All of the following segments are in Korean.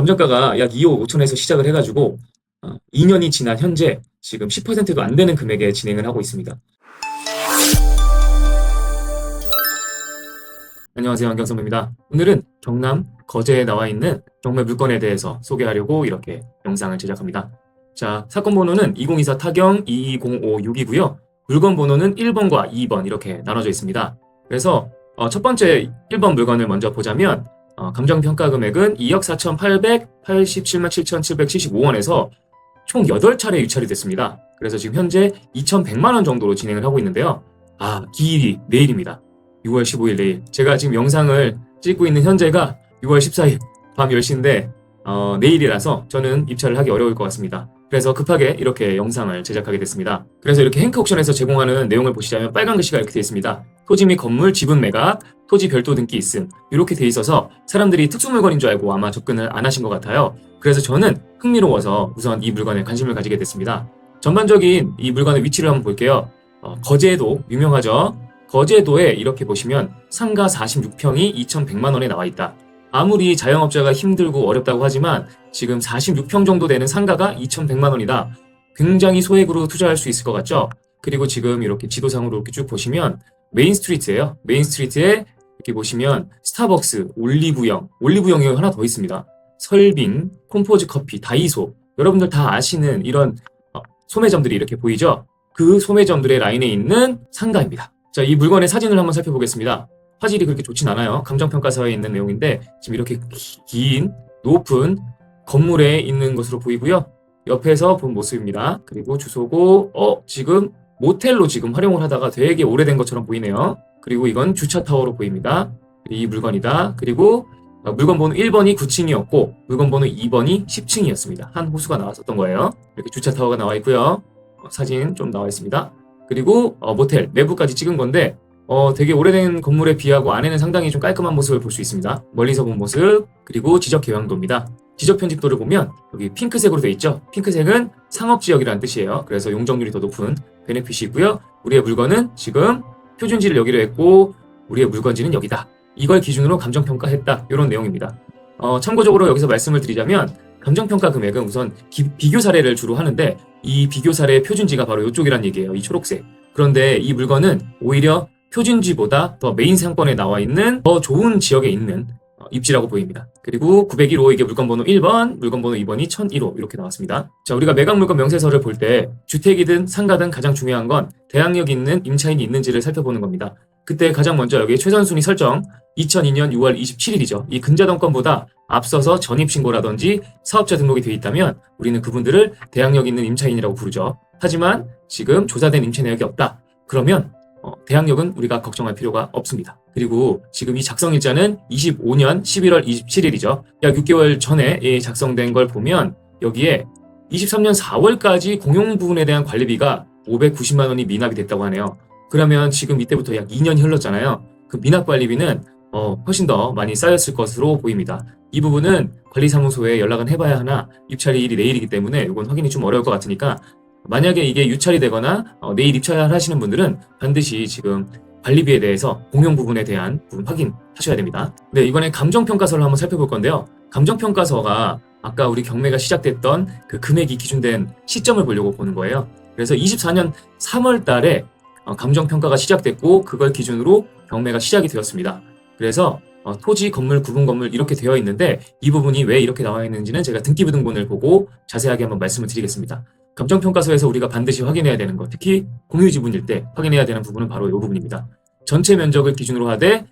감정가가 약 2억 5천에서 시작을 해가지고 2년이 지난 현재 지금 10%도 안 되는 금액에 진행을 하고 있습니다. 안녕하세요, 안경선배입니다. 오늘은 경남 거제에 나와 있는 경매 물건에 대해서 소개하려고 이렇게 영상을 제작합니다. 자, 사건 번호는 2024 타경 22056이고요. 물건 번호는 1번과 2번 이렇게 나눠져 있습니다. 그래서 첫 번째 1번 물건을 먼저 보자면 감정평가 금액은 2억 4,887만 7,775원에서 총 8차례 유찰이 됐습니다. 그래서 지금 현재 2,100만 원 정도로 진행을 하고 있는데요. 기일이 내일입니다. 6월 15일 내일. 제가 지금 영상을 찍고 있는 현재가 6월 14일 밤 10시인데 내일이라서 저는 입찰을 하기 어려울 것 같습니다. 그래서 급하게 이렇게 영상을 제작하게 됐습니다. 그래서 이렇게 행크 옥션에서 제공하는 내용을 보시자면 빨간 글씨가 이렇게 되어 있습니다. 토지 및 건물 지분 매각, 토지 별도 등기 있음 이렇게 돼 있어서 사람들이 특수 물건인 줄 알고 아마 접근을 안 하신 것 같아요. 그래서 저는 흥미로워서 우선 이 물건에 관심을 가지게 됐습니다. 전반적인 이 물건의 위치를 한번 볼게요. 거제도 유명하죠. 거제도에 이렇게 보시면 상가 46평이 2,100만 원에 나와 있다. 아무리 자영업자가 힘들고 어렵다고 하지만 지금 46평 정도 되는 상가가 2,100만 원이다. 굉장히 소액으로 투자할 수 있을 것 같죠? 그리고 지금 이렇게 지도상으로 이렇게 쭉 보시면 메인 스트리트예요. 메인 스트리트에 이렇게 보시면 스타벅스, 올리브영이 하나 더 있습니다. 설빙, 콤포즈 커피, 다이소 여러분들 다 아시는 이런 소매점들이 이렇게 보이죠? 그 소매점들의 라인에 있는 상가입니다. 자, 이 물건의 사진을 한번 살펴보겠습니다. 화질이 그렇게 좋진 않아요. 감정평가서에 있는 내용인데 지금 이렇게 긴 높은 건물에 있는 것으로 보이고요. 옆에서 본 모습입니다. 그리고 주소고 지금 모텔로 지금 활용을 하다가 되게 오래된 것처럼 보이네요. 그리고 이건 주차타워로 보입니다. 이 물건이다. 그리고 물건 번호 1번이 9층이었고 물건 번호 2번이 10층이었습니다. 한 호수가 나왔었던 거예요. 이렇게 주차타워가 나와 있고요. 사진 좀 나와 있습니다. 그리고 모텔 내부까지 찍은 건데 되게 오래된 건물에 비하고 안에는 상당히 좀 깔끔한 모습을 볼 수 있습니다. 멀리서 본 모습, 그리고 지적 개방도입니다. 지적 편집도를 보면 여기 핑크색으로 되어 있죠. 핑크색은 상업지역이라는 뜻이에요. 그래서 용적률이 더 높은 베네핏이 있고요. 우리의 물건은 지금 표준지를 여기로 했고 우리의 물건지는 여기다. 이걸 기준으로 감정평가했다. 이런 내용입니다. 참고적으로 여기서 말씀을 드리자면 감정평가 금액은 우선 비교 사례를 주로 하는데 이 비교 사례의 표준지가 바로 이쪽이란 얘기예요. 이 초록색. 그런데 이 물건은 오히려 표준지보다 더 메인 상권에 나와 있는 더 좋은 지역에 있는 입지라고 보입니다. 그리고 901호 이게 물건 번호 1번, 물건 번호 2번이 1001호 이렇게 나왔습니다. 자, 우리가 매각 물건 명세서를 볼 때 주택이든 상가든 가장 중요한 건 대항력 있는 임차인이 있는지를 살펴보는 겁니다. 그때 가장 먼저 여기 최선순위 설정 2002년 6월 27일이죠. 이 근저당권보다 앞서서 전입신고라든지 사업자 등록이 되어 있다면 우리는 그분들을 대항력 있는 임차인이라고 부르죠. 하지만 지금 조사된 임차 내역이 없다. 그러면 대항력은 우리가 걱정할 필요가 없습니다. 그리고 지금 이 작성일자는 25년 11월 27일이죠. 약 6개월 전에 작성된 걸 보면 여기에 23년 4월까지 공용 부분에 대한 관리비가 590만 원이 미납이 됐다고 하네요. 그러면 지금 이때부터 약 2년이 흘렀잖아요. 그 미납 관리비는 훨씬 더 많이 쌓였을 것으로 보입니다. 이 부분은 관리사무소에 연락은 해봐야 하나 입찰일이 내일이기 때문에 이건 확인이 좀 어려울 것 같으니까 만약에 이게 유찰이 되거나 내일 입찰을 하시는 분들은 반드시 지금 관리비에 대해서 공용 부분에 대한 부분 확인하셔야 됩니다. 네, 이번에 감정평가서를 한번 살펴볼 건데요. 감정평가서가 아까 우리 경매가 시작됐던 그 금액이 기준된 시점을 보려고 보는 거예요. 그래서 24년 3월 달에 감정평가가 시작됐고 그걸 기준으로 경매가 시작이 되었습니다. 그래서 토지, 건물, 구분 건물 이렇게 되어 있는데 이 부분이 왜 이렇게 나와 있는지는 제가 등기부등본을 보고 자세하게 한번 말씀을 드리겠습니다. 감정평가서에서 우리가 반드시 확인해야 되는 것, 특히 공유지분일 때 확인해야 되는 부분은 바로 이 부분입니다. 전체 면적을 기준으로 하되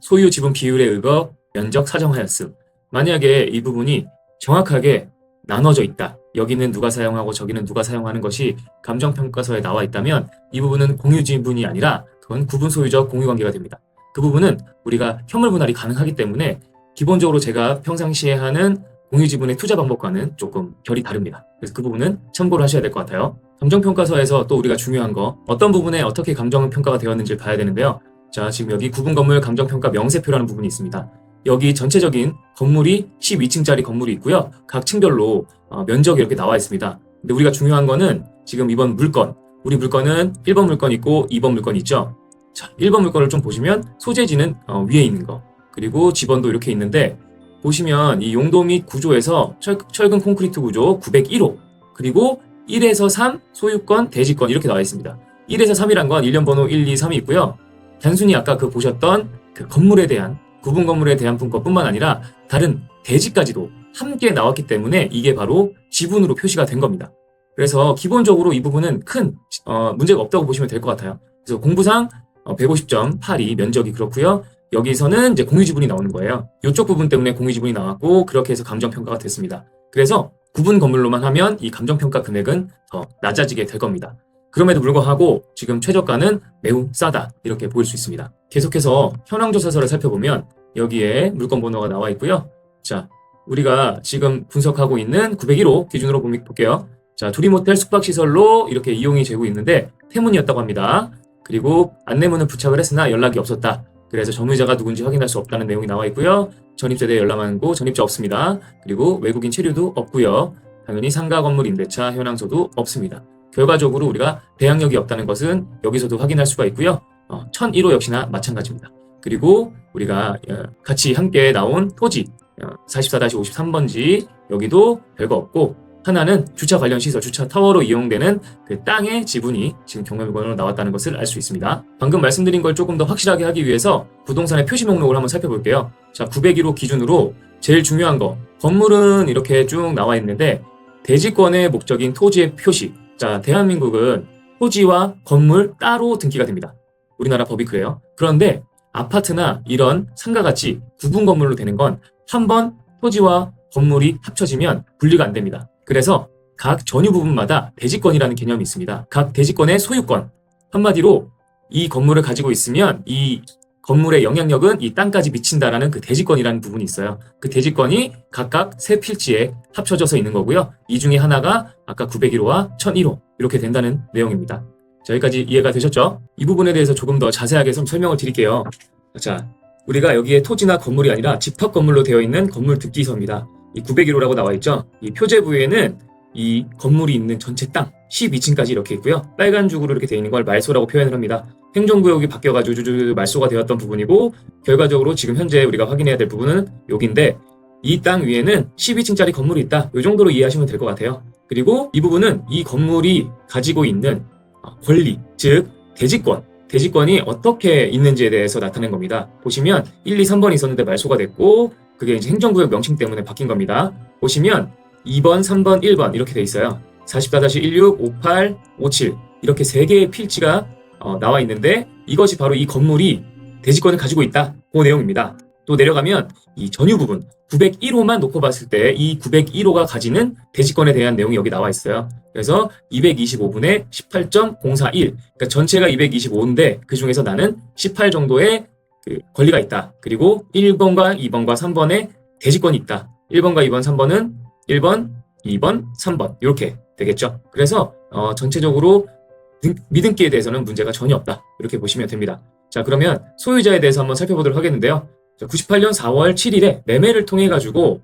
소유 지분 비율에 의거 면적 사정하였음. 만약에 이 부분이 정확하게 나눠져 있다. 여기는 누가 사용하고 저기는 누가 사용하는 것이 감정평가서에 나와 있다면 이 부분은 공유지분이 아니라 그건 구분 소유적 공유관계가 됩니다. 그 부분은 우리가 현물 분할이 가능하기 때문에 기본적으로 제가 평상시에 하는 공유지분의 투자 방법과는 조금 결이 다릅니다. 그래서 그 부분은 참고를 하셔야 될 것 같아요. 감정평가서에서 또 우리가 중요한 거 어떤 부분에 어떻게 감정평가가 되었는지를 봐야 되는데요. 자, 지금 여기 구분건물 감정평가 명세표라는 부분이 있습니다. 여기 전체적인 건물이 12층짜리 건물이 있고요. 각 층별로 면적이 이렇게 나와 있습니다. 근데 우리가 중요한 거는 지금 이번 물건, 우리 물건은 1번 물건 있고 2번 물건 있죠. 자, 1번 물건을 좀 보시면 소재지는 위에 있는 거, 그리고 지번도 이렇게 있는데 보시면 이 용도 및 구조에서 철근 콘크리트 구조 901호, 그리고 1에서 3 소유권, 대지권 이렇게 나와 있습니다. 1에서 3이란 건 일련 번호 1, 2, 3이 있고요. 단순히 아까 그 보셨던 그 건물에 대한 구분 건물에 대한 분권뿐만 아니라 다른 대지까지도 함께 나왔기 때문에 이게 바로 지분으로 표시가 된 겁니다. 그래서 기본적으로 이 부분은 큰 문제가 없다고 보시면 될 것 같아요. 그래서 공부상 150.82 면적이 그렇고요. 여기서는 이제 공유지분이 나오는 거예요. 이쪽 부분 때문에 공유지분이 나왔고 그렇게 해서 감정평가가 됐습니다. 그래서 구분 건물로만 하면 이 감정평가 금액은 더 낮아지게 될 겁니다. 그럼에도 불구하고 지금 최저가는 매우 싸다 이렇게 보일 수 있습니다. 계속해서 현황조사서를 살펴보면 여기에 물건 번호가 나와 있고요. 자, 우리가 지금 분석하고 있는 901호 기준으로 볼게요. 자, 두리모텔 숙박시설로 이렇게 이용이 되고 있는데 태문이었다고 합니다. 그리고 안내문은 부착을 했으나 연락이 없었다. 그래서 점유자가 누군지 확인할 수 없다는 내용이 나와 있고요. 전입세대 열람한고 전입자 없습니다. 그리고 외국인 체류도 없고요. 당연히 상가 건물 임대차 현황서도 없습니다. 결과적으로 우리가 대항력이 없다는 것은 여기서도 확인할 수가 있고요. 1001호 역시나 마찬가지입니다. 그리고 우리가 같이 함께 나온 토지 44-53번지 여기도 별거 없고 하나는 주차 관련 시설, 주차 타워로 이용되는 그 땅의 지분이 지금 경매물건으로 나왔다는 것을 알 수 있습니다. 방금 말씀드린 걸 조금 더 확실하게 하기 위해서 부동산의 표시 목록을 한번 살펴볼게요. 자, 901호 기준으로 제일 중요한 거, 건물은 이렇게 쭉 나와 있는데 대지권의 목적인 토지의 표시. 자, 대한민국은 토지와 건물 따로 등기가 됩니다. 우리나라 법이 그래요. 그런데 아파트나 이런 상가같이 구분 건물로 되는 건 한 번 토지와 건물이 합쳐지면 분리가 안 됩니다. 그래서 각 전유 부분마다 대지권이라는 개념이 있습니다. 각 대지권의 소유권. 한마디로 이 건물을 가지고 있으면 이 건물의 영향력은 이 땅까지 미친다라는 그 대지권이라는 부분이 있어요. 그 대지권이 각각 세 필지에 합쳐져서 있는 거고요. 이 중에 하나가 아까 901호와 1001호 이렇게 된다는 내용입니다. 자, 여기까지 이해가 되셨죠? 이 부분에 대해서 조금 더 자세하게 좀 설명을 드릴게요. 자, 우리가 여기에 토지나 건물이 아니라 집합 건물로 되어 있는 건물 등기소입니다. 이 901호라고 나와 있죠. 이 표제부에는 이 건물이 있는 전체 땅 12층까지 이렇게 있고요. 빨간 줄로 이렇게 되어 있는 걸 말소라고 표현을 합니다. 행정구역이 바뀌어가지고 말소가 되었던 부분이고 결과적으로 지금 현재 우리가 확인해야 될 부분은 여기인데 이 땅 위에는 12층짜리 건물이 있다. 이 정도로 이해하시면 될 것 같아요. 그리고 이 부분은 이 건물이 가지고 있는 권리, 즉 대지권이 어떻게 있는지에 대해서 나타낸 겁니다. 보시면 1, 2, 3번이 있었는데 말소가 됐고 그게 이제 행정구역 명칭 때문에 바뀐 겁니다. 보시면 2번, 3번, 1번 이렇게 돼 있어요. 44-16, 58, 57 이렇게 세 개의 필지가 나와 있는데 이것이 바로 이 건물이 대지권을 가지고 있다. 그 내용입니다. 또 내려가면 이 전유 부분 901호만 놓고 봤을 때 이 901호가 가지는 대지권에 대한 내용이 여기 나와 있어요. 그래서 225분의 18.041 그러니까 전체가 225인데 그 중에서 나는 18 정도의 그 권리가 있다. 그리고 1번과 2번과 3번에 대지권이 있다. 1번과 2번, 3번은 1번, 2번, 3번 이렇게 되겠죠. 그래서 전체적으로 미등기에 대해서는 문제가 전혀 없다. 이렇게 보시면 됩니다. 자, 그러면 소유자에 대해서 한번 살펴보도록 하겠는데요. 98년 4월 7일에 매매를 통해 가지고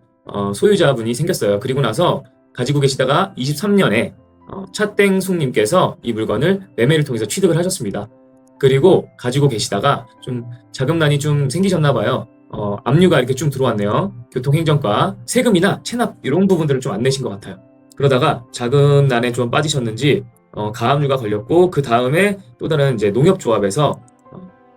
소유자분이 생겼어요. 그리고 나서 가지고 계시다가 23년에 차땡숙님께서 이 물건을 매매를 통해서 취득을 하셨습니다. 그리고 가지고 계시다가 좀 자금난이 좀 생기셨나 봐요. 압류가 이렇게 좀 들어왔네요. 교통행정과 세금이나 체납 이런 부분들을 좀 안 내신 것 같아요. 그러다가 자금난에 좀 빠지셨는지 가압류가 걸렸고 그 다음에 또 다른 이제 농협조합에서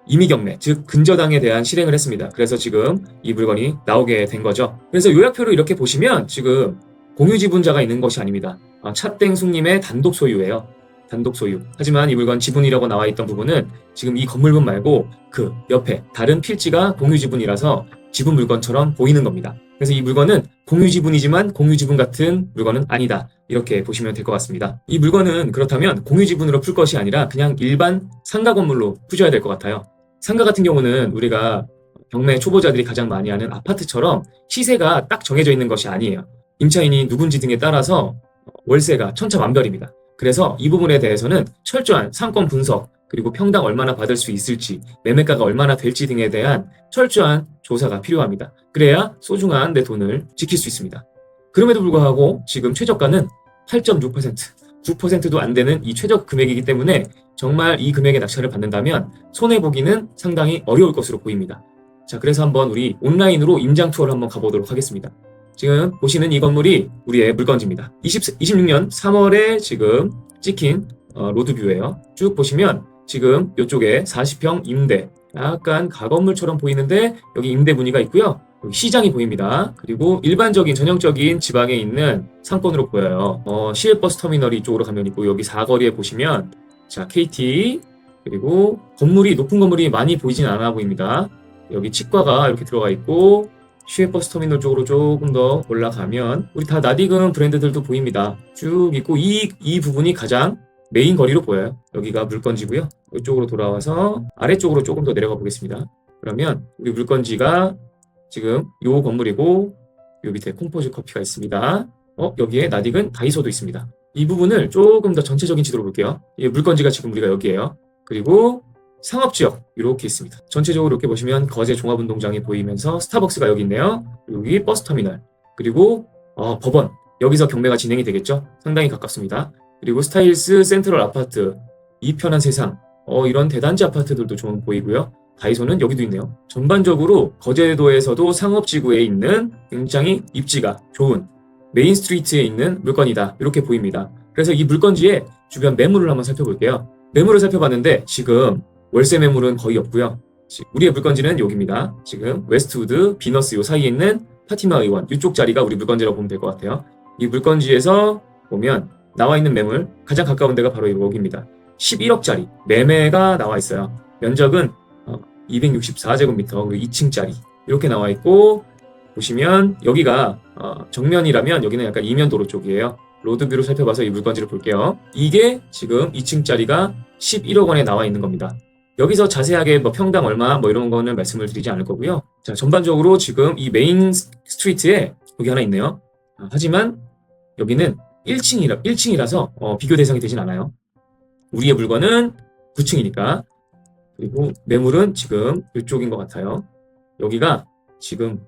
임의경매, 즉 근저당에 대한 실행을 했습니다. 그래서 지금 이 물건이 나오게 된 거죠. 그래서 요약표를 이렇게 보시면 지금 공유지분자가 있는 것이 아닙니다. 차땡숙님의 단독 소유예요. 단독 소유. 하지만 이 물건 지분이라고 나와 있던 부분은 지금 이 건물분 말고 그 옆에 다른 필지가 공유지분이라서 지분 물건처럼 보이는 겁니다. 그래서 이 물건은 공유지분이지만 공유지분 같은 물건은 아니다. 이렇게 보시면 될 것 같습니다. 이 물건은 그렇다면 공유지분으로 풀 것이 아니라 그냥 일반 상가 건물로 푸셔야 될 것 같아요. 상가 같은 경우는 우리가 경매 초보자들이 가장 많이 하는 아파트처럼 시세가 딱 정해져 있는 것이 아니에요. 임차인이 누군지 등에 따라서 월세가 천차만별입니다. 그래서 이 부분에 대해서는 철저한 상권 분석, 그리고 평당 얼마나 받을 수 있을지, 매매가가 얼마나 될지 등에 대한 철저한 조사가 필요합니다. 그래야 소중한 내 돈을 지킬 수 있습니다. 그럼에도 불구하고 지금 최저가는 8.6%, 9%도 안 되는 이 최저 금액이기 때문에 정말 이 금액의 낙찰을 받는다면 손해보기는 상당히 어려울 것으로 보입니다. 자, 그래서 한번 우리 온라인으로 임장 투어를 한번 가보도록 하겠습니다. 지금 보시는 이 건물이 우리의 물건지입니다. 26년 3월에 지금 찍힌 로드뷰예요. 쭉 보시면 지금 이쪽에 40평 임대, 약간 가건물처럼 보이는데 여기 임대 문의가 있고요. 여기 시장이 보입니다. 그리고 일반적인 전형적인 지방에 있는 상권으로 보여요. 시외버스 터미널이 이쪽으로 가면 있고 여기 사거리에 보시면 자 KT 그리고 건물이 높은 건물이 많이 보이진 않아 보입니다. 여기 치과가 이렇게 들어가 있고 시외버스 터미널 쪽으로 조금 더 올라가면 우리 다 나디금 브랜드들도 보입니다. 쭉 있고 이 부분이 가장 메인 거리로 보여요. 여기가 물건지고요. 이쪽으로 돌아와서 아래쪽으로 조금 더 내려가 보겠습니다. 그러면 우리 물건지가 지금 요 건물이고 요 밑에 콤포즈 커피가 있습니다. 여기에 나딕은 다이소도 있습니다. 이 부분을 조금 더 전체적인 지도로 볼게요. 이 물건지가 지금 우리가 여기에요. 그리고 상업지역 이렇게 있습니다. 전체적으로 이렇게 보시면 거제 종합운동장이 보이면서 스타벅스가 여기 있네요. 여기 버스터미널 그리고 법원 여기서 경매가 진행이 되겠죠. 상당히 가깝습니다. 그리고 스타일스 센트럴 아파트 이 편한 세상 이런 대단지 아파트들도 좀 보이고요. 다이소는 여기도 있네요. 전반적으로 거제도에서도 상업지구에 있는 굉장히 입지가 좋은 메인 스트리트에 있는 물건이다 이렇게 보입니다. 그래서 이 물건지의 주변 매물을 한번 살펴볼게요. 매물을 살펴봤는데 지금 월세 매물은 거의 없고요. 우리의 물건지는 여기입니다. 지금 웨스트우드, 비너스 요 사이에 있는 파티마 의원 이쪽 자리가 우리 물건지라고 보면 될 것 같아요. 이 물건지에서 보면 나와 있는 매물 가장 가까운 데가 바로 여기입니다. 11억짜리 매매가 나와 있어요. 면적은 264제곱미터 그리고 2층짜리 이렇게 나와 있고 보시면 여기가 정면이라면 여기는 약간 이면도로 쪽이에요. 로드뷰로 살펴봐서 이 물건지를 볼게요. 이게 지금 2층짜리가 11억 원에 나와 있는 겁니다. 여기서 자세하게 뭐 평당 얼마 뭐 이런 거는 말씀을 드리지 않을 거고요. 자, 전반적으로 지금 이 메인 스트리트에 여기 하나 있네요. 하지만 여기는 1층이라서 비교 대상이 되진 않아요. 우리의 물건은 9층이니까. 그리고 매물은 지금 이쪽인 것 같아요. 여기가 지금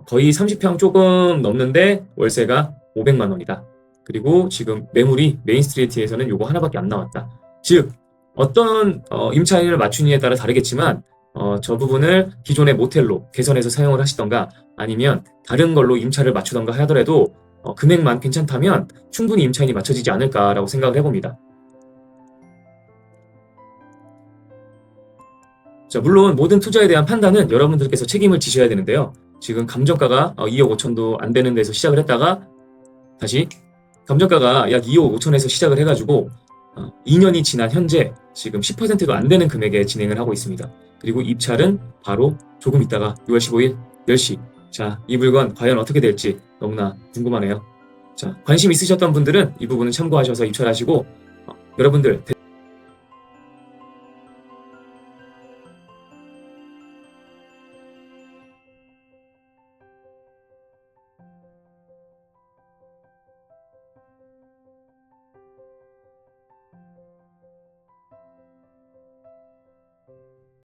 거의 30평 조금 넘는데 월세가 500만 원이다. 그리고 지금 매물이 메인 스트리트에서는 요거 하나밖에 안 나왔다. 즉 어떤 임차인을 맞추느냐에 따라 다르겠지만 저 부분을 기존의 모텔로 개선해서 사용을 하시던가 아니면 다른 걸로 임차를 맞추던가 하더라도 금액만 괜찮다면 충분히 임차인이 맞춰지지 않을까라고 생각을 해봅니다. 자, 물론 모든 투자에 대한 판단은 여러분들께서 책임을 지셔야 되는데요. 지금 감정가가 2억 5천도 안 되는 데서 시작을 했다가 다시 감정가가 약 2억 5천에서 시작을 해가지고 2년이 지난 현재 지금 10%가 안 되는 금액에 진행을 하고 있습니다. 그리고 입찰은 바로 조금 있다가 6월 15일 10시. 자, 이 물건 과연 어떻게 될지 너무나 궁금하네요. 자, 관심 있으셨던 분들은 이 부분은 참고하셔서 입찰하시고 여러분들